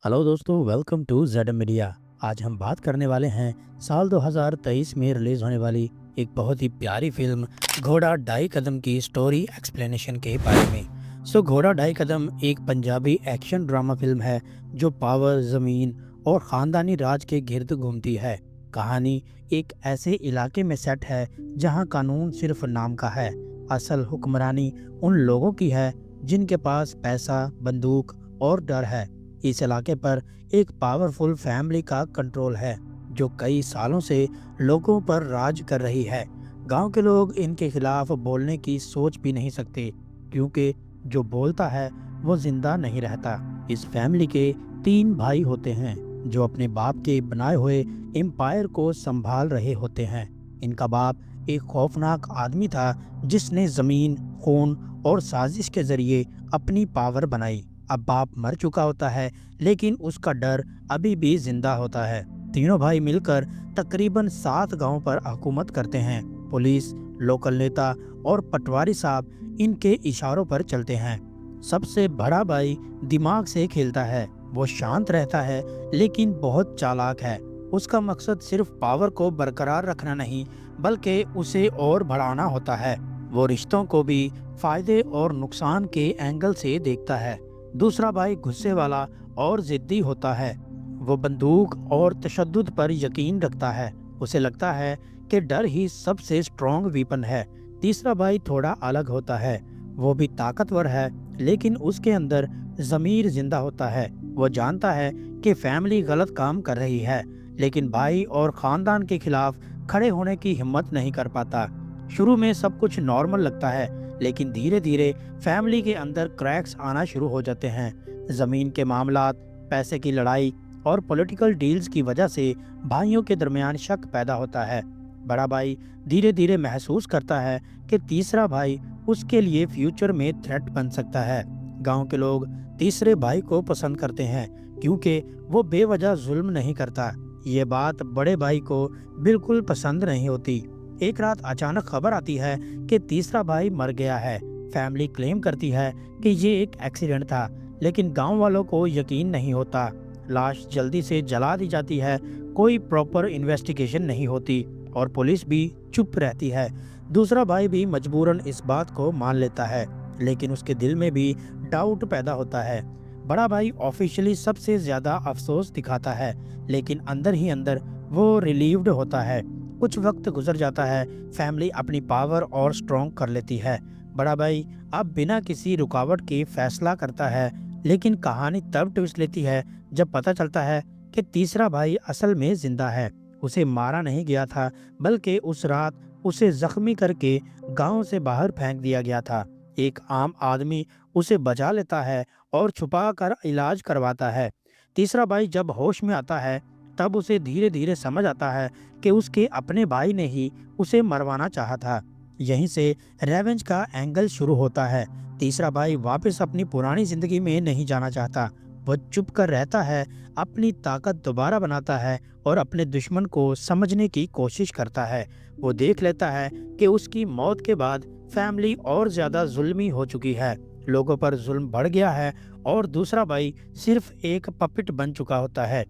Hello दोस्तों, welcome to Z media. आज हम बात करने वाले हैं साल 2023 में रिलीज होने वाली एक बहुत ही प्यारी फिल्म घोड़ा ढाई कदम की स्टोरी एक्सप्लेनेशन के बारे में। घोड़ा ढाई कदम एक पंजाबी एक्शन ड्रामा फिल्म है जो पावर, ज़मीन और ख़ानदानी राज के गिर्द घूमती है। कहानी एक ऐसे इलाके में सेट है जहां कानून सिर्फ नाम का है। असल हुक्मरानी उन लोगों की है जिनके पास पैसा, बंदूक और डर है। इस इलाके पर एक पावरफुल फैमिली का कंट्रोल है जो कई सालों से लोगों पर राज कर रही है। गांव के लोग इनके खिलाफ बोलने की सोच भी नहीं सकते क्योंकि जो बोलता है वो जिंदा नहीं रहता। इस फैमिली के 3 भाई होते हैं जो अपने बाप के बनाए हुए एम्पायर को संभाल रहे होते हैं। इनका बाप एक खौफनाक आदमी था जिसने जमीन, खून और साजिश के जरिए अपनी पावर बनाई। अब बाप मर चुका होता है लेकिन उसका डर अभी भी जिंदा होता है। तीनों भाई मिलकर तकरीबन 7 गांवों पर हुकूमत करते हैं। पुलिस, लोकल नेता और पटवारी साहब इनके इशारों पर चलते हैं। सबसे बड़ा भाई दिमाग से खेलता है। वो शांत रहता है लेकिन बहुत चालाक है। उसका मकसद सिर्फ पावर को बरकरार रखना नहीं बल्कि उसे और बढ़ाना होता है। वो रिश्तों को भी फायदे और नुकसान के एंगल से देखता है। दूसरा भाई गुस्से वाला और जिद्दी होता है। वो बंदूक और तशद्दुद पर यकीन रखता है। उसे लगता है कि डर ही सबसे स्ट्रॉन्ग वीपन है। तीसरा भाई थोड़ा अलग होता है। वो भी ताकतवर है लेकिन उसके अंदर ज़मीर जिंदा होता है। वो जानता है कि फैमिली गलत काम कर रही है लेकिन भाई और ख़ानदान के खिलाफ खड़े होने की हिम्मत नहीं कर पाता। शुरू में सब कुछ नॉर्मल लगता है लेकिन धीरे धीरे फैमिली के अंदर क्रैक्स आना शुरू हो जाते हैं। ज़मीन के मामलात, पैसे की लड़ाई और पॉलिटिकल डील्स की वजह से भाइयों के दरमियान शक पैदा होता है। बड़ा भाई धीरे धीरे महसूस करता है कि तीसरा भाई उसके लिए फ्यूचर में थ्रेट बन सकता है। गांव के लोग तीसरे भाई को पसंद करते हैं क्योंकि वो बेवजह जुल्म नहीं करता। ये बात बड़े भाई को बिल्कुल पसंद नहीं होती। एक रात अचानक खबर आती है कि तीसरा भाई मर गया है। फैमिली क्लेम करती है कि ये एक एक्सीडेंट था लेकिन गांव वालों को यकीन नहीं होता। लाश जल्दी से जला दी जाती है। कोई प्रॉपर इन्वेस्टिगेशन नहीं होती और पुलिस भी चुप रहती है। दूसरा भाई भी मजबूरन इस बात को मान लेता है लेकिन उसके दिल में भी डाउट पैदा होता है। बड़ा भाई ऑफिशियली सबसे ज्यादा अफसोस दिखाता है लेकिन अंदर ही अंदर वो रिलीव्ड होता है। कुछ वक्त गुजर जाता है, फैमिली अपनी पावर और स्ट्रॉन्ग कर लेती है। बड़ा भाई अब बिना किसी रुकावट के फैसला करता है लेकिन कहानी तब ट्विस्ट लेती है जब पता चलता है कि तीसरा भाई असल में जिंदा है। उसे मारा नहीं गया था बल्कि उस रात उसे जख्मी करके गांव से बाहर फेंक दिया गया था। एक आम आदमी उसे बचा लेता है और छुपा कर इलाज करवाता है। तीसरा भाई जब होश में आता है तब उसे धीरे धीरे समझ आता है कि उसके अपने भाई ने ही उसे मरवाना चाहा था। यहीं से रेवेंज का एंगल शुरू होता है। तीसरा भाई वापस अपनी पुरानी जिंदगी में नहीं जाना चाहता। वो चुप कर रहता है, अपनी ताकत दोबारा बनाता है और अपने दुश्मन को समझने की कोशिश करता है। वो देख लेता है कि उसकी मौत के बाद फैमिली और ज्यादा जुल्मी हो चुकी है। लोगों पर जुल्म बढ़ गया है और दूसरा भाई सिर्फ एक पपेट बन चुका होता है।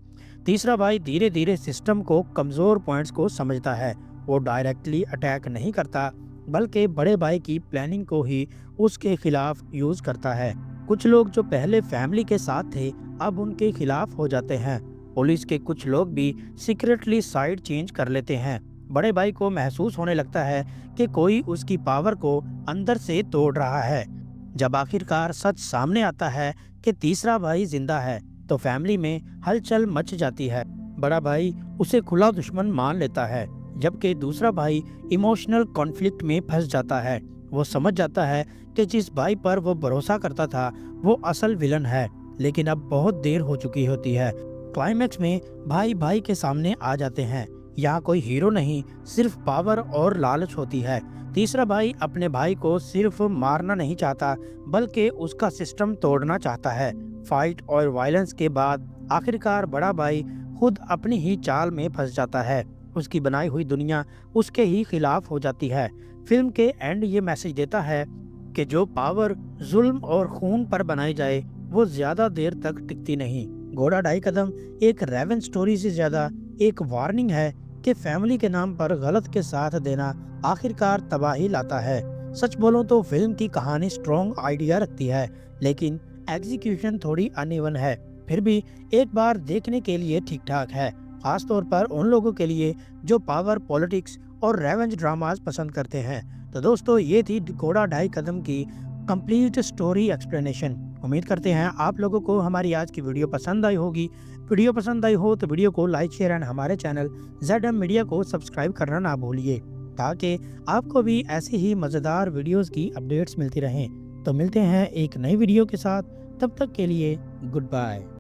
तीसरा भाई धीरे धीरे सिस्टम को कमजोर पॉइंट्स को समझता है। वो डायरेक्टली अटैक नहीं करता बल्कि बड़े भाई की प्लानिंग को ही उसके खिलाफ यूज करता है। कुछ लोग जो पहले फैमिली के साथ थे अब उनके खिलाफ हो जाते हैं। पुलिस के कुछ लोग भी सीक्रेटली साइड चेंज कर लेते हैं। बड़े भाई को महसूस होने लगता है कि कोई उसकी पावर को अंदर से तोड़ रहा है। जब आखिरकार सच सामने आता है कि तीसरा भाई जिंदा है तो फैमिली में हलचल मच जाती है। बड़ा भाई उसे खुला दुश्मन मान लेता है जबकि दूसरा भाई इमोशनल कॉन्फ्लिक्ट में फंस जाता है। वो समझ जाता है कि जिस भाई पर वो भरोसा करता था वो असल विलन है लेकिन अब बहुत देर हो चुकी होती है। क्लाइमैक्स में भाई भाई के सामने आ जाते हैं। यहाँ कोई हीरो नहीं, सिर्फ पावर और लालच होती है। तीसरा भाई अपने भाई को सिर्फ मारना नहीं चाहता बल्कि उसका सिस्टम तोड़ना चाहता है। फाइट और वायलेंस के बाद आखिरकार बड़ा भाई खुद अपनी ही चाल में फंस जाता है। उसकी बनाई हुई दुनिया उसके ही खिलाफ हो जाती है। फिल्म के एंड ये मैसेज देता है कि जो पावर जुल्म और खून पर बनाई जाए वो ज्यादा देर तक टिकती नहीं। घोड़ा ढाई कदम एक रेवन स्टोरी से ज़्यादा एक वार्निंग है कि फैमिली के नाम पर गलत के साथ देना आखिरकार तबाही लाता है। सच बोलो तो फिल्म की कहानी स्ट्रॉन्ग आइडिया रखती है, लेकिन एग्जीक्यूशन थोड़ी अनइवन है। फिर भी एक बार देखने के लिए ठीक ठाक है, खास तौर पर उन लोगों के लिए जो पावर, पॉलिटिक्स और रेवेंज ड्रामास पसंद करते हैं। तो दोस्तों, ये थी घोड़ा ढाई कदम की कंप्लीट स्टोरी एक्सप्लेनेशन। उम्मीद करते हैं आप लोगों को हमारी आज की वीडियो पसंद आई होगी। वीडियो पसंद आई हो तो वीडियो को लाइक, शेयर एंड हमारे चैनल ZM मीडिया को सब्सक्राइब करना ना भूलिए, ताकि आपको भी ऐसी ही मज़ेदार वीडियोस की अपडेट्स मिलती रहें। तो मिलते हैं एक नई वीडियो के साथ, तब तक के लिए गुड बाय।